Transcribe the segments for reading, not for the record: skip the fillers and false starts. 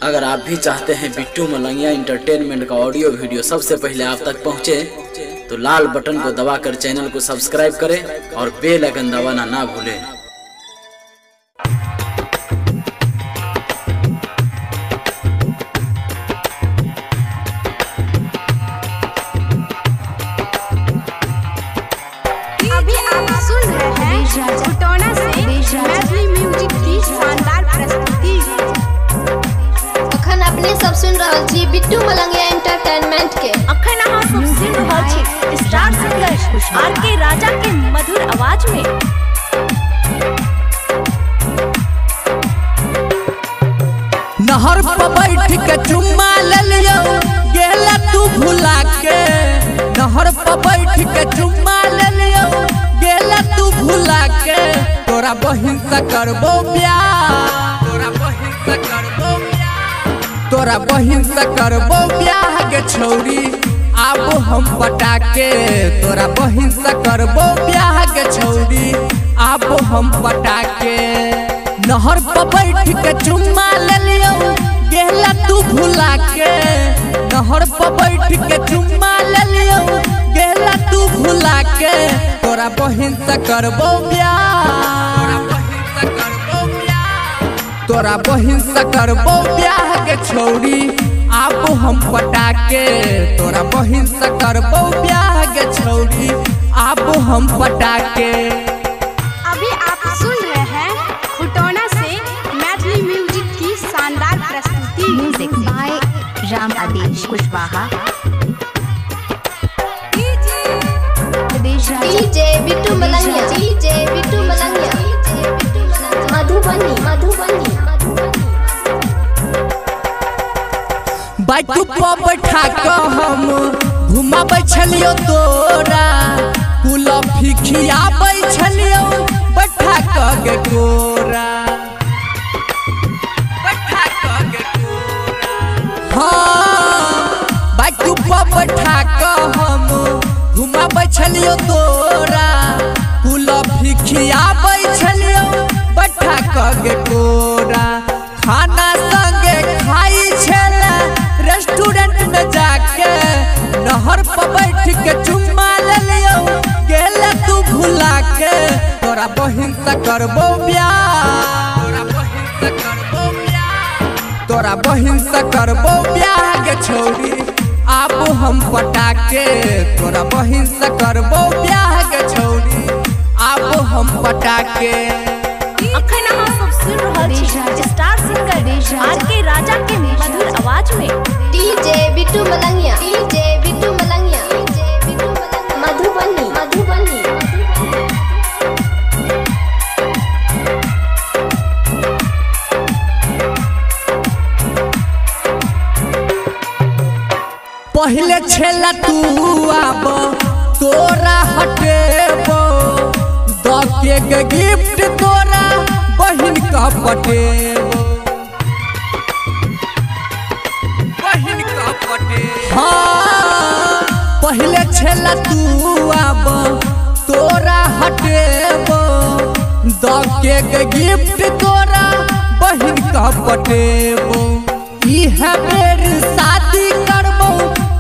अगर आप भी चाहते हैं बिट्टू मलंगिया इंटरटेनमेंट का ऑडियो वीडियो सबसे पहले आप तक पहुंचे, तो लाल बटन को दबाकर चैनल को सब्सक्राइब करें और बेल आइकन दबाना ना भूलें। अभी आप सुन रहे हैं फुटौना से मैथिली म्यूजिक की शानदार प्रस्तुति। अखन अपने सब सुन रहल छी बिट्टू मलंगिया एंटरटेनमेंट के। अखन अहाँ सब सुन रहल छी स्टार सिंगर आर.के. राजा के मधुर आवाज में। नहर पर बैठ के चुम्मा ले लियो गेला तू भुला के। नहर पर बैठ के चुम्मा ले लियो गेला तू भुला के। तोरा बहिन से करबो ब्याह, तोरा बहिन से करबो ब्याह, तोरा बहिन से करबो ब्याह गे छौरी आबो हम पटाके। तोरा बहिन से करबो ब्याह गे छौरी आबो हम पटाके। नहर पर बैठ के चुम्मा ले लियो गेला तू भुला के। नहर पर बैठ के चुम्मा ले लियो गेला तू भुला के। तोरा बहिन से करबो ब्याह, तोरा बहिन से करबो ब्याह के छौरी आबो हम पटाके। तोरा बहिन से करबो ब्याह के छौरी आबो हम पटाके। अभी आप सुन रहे हैं फुटौना से मैथिली म्यूजिक की शानदार प्रस्तुति। Music by Ram Adesh Kushwaha. DJ Bittu Malangiya, DJ Bittu Malangiya, Madhubani Madhubani. Bike पर बैठा के हम घुमाबै छलियो तोरा। कुल्फी खियाबै छलियो बैठा के गे कोरा, बैठा के गे कोरा। हाँ, बाइक पर बैठा के हम घुमाबै छलियो तोरा। कुल्फी खियाबै छलियो बैठा के गे कोरा। खाना संगे खाई छला रेस्टोरेंट में जाके। नहर पर बैठ के चुम्मा ले लियो गेला तू भुला के। तोरा बहिन से करबो ब्याह, तोरा बहिन से करबो ब्याह, तोरा बहिन से करबो ब्याह गे छौरी आबो हम पटाके। तोरा बहिन से करबो ब्याह गे छौरी आबो हम पटाके। अखन अहाँ सब सुन रहल छी स्टार सिंगर आर.के. राजा के मधुर आवाज में। DJ Bittu Malangiya, DJ Bittu Malangiya, Madhubani Madhubani. पहले छेला तू आबो तोरा हटेबो दके के गिफ्ट तोरा बहिन का पटेबो, बहिन का पटेबो। हाँ, पहले छेला तू आबो तोरा हटेबो दके के गिफ्ट तोरा बहिन का पटेबो। इह बेर शादी करबो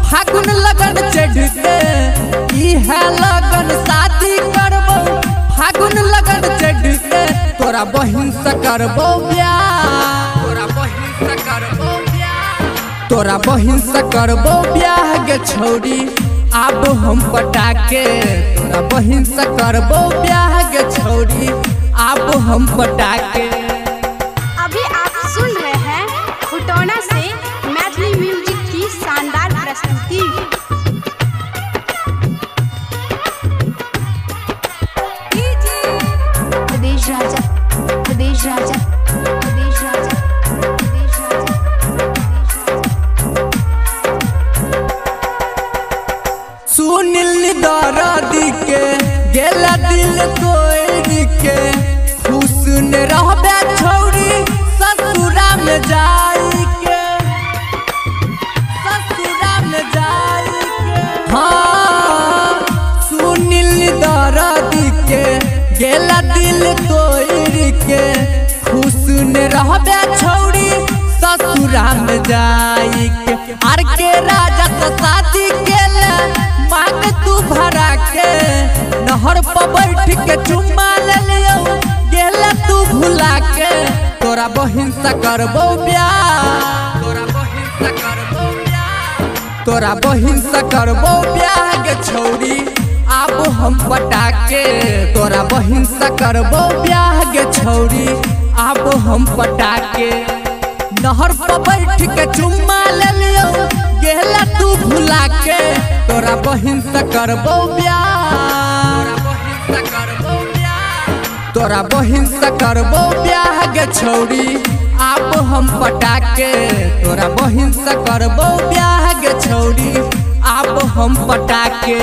फागुन लगन चढ़ के। इह लगन शादी करबो फागुन लगन चढ़ के। तोरा बहिन से करबो ब्याह, तोरा बहिन से करबो ब्याह, तोरा बहिन से करबो ब्याह गे छौरी आबो हम पटाके। तोरा बहिन से करबो ब्याह गे छौरी आबो हम पटाके। अभी आप सुन रहे हैं फुटौना से मैथिली म्यूजिक की शानदार प्रस्तुति। प्रदेश राजा, प्रदेश राजा, प्रदेश राजा, प्रदेश राजा। सुनील दर्दी के गेला दिल कोई के। खुश न रहबे छौरी ससुरा में जाई के, ससुरा में जाई के। हाँ, सुनील दर्दी के गेला दिल तोड़ के। खुश न रहबे छौरी ससुरा ससुरा में जाई के। आर के राजा तो शादी के ले मांग तू भरा के, नहर पर बैठ के चुम्मा ले लियो गेला तू भुला के। तोरा बहिन से करबो ब्याह, तोरा बहिन से करबो ब्याह गे छौरी अब हम पटाके। तोरा बहिन से करबो ब्याह गे छौरी अब हम पटाके। नहर पर बैठ के चुम्मा ले लियो गेला तू भुला के। तोरा बहिन से करबो ब्याह, तोरा बहिन से करबो ब्याह गे छौरी अब हम पटाके। तोरा बहिन से करबो ब्याह गे छौरी अब हम पटाके।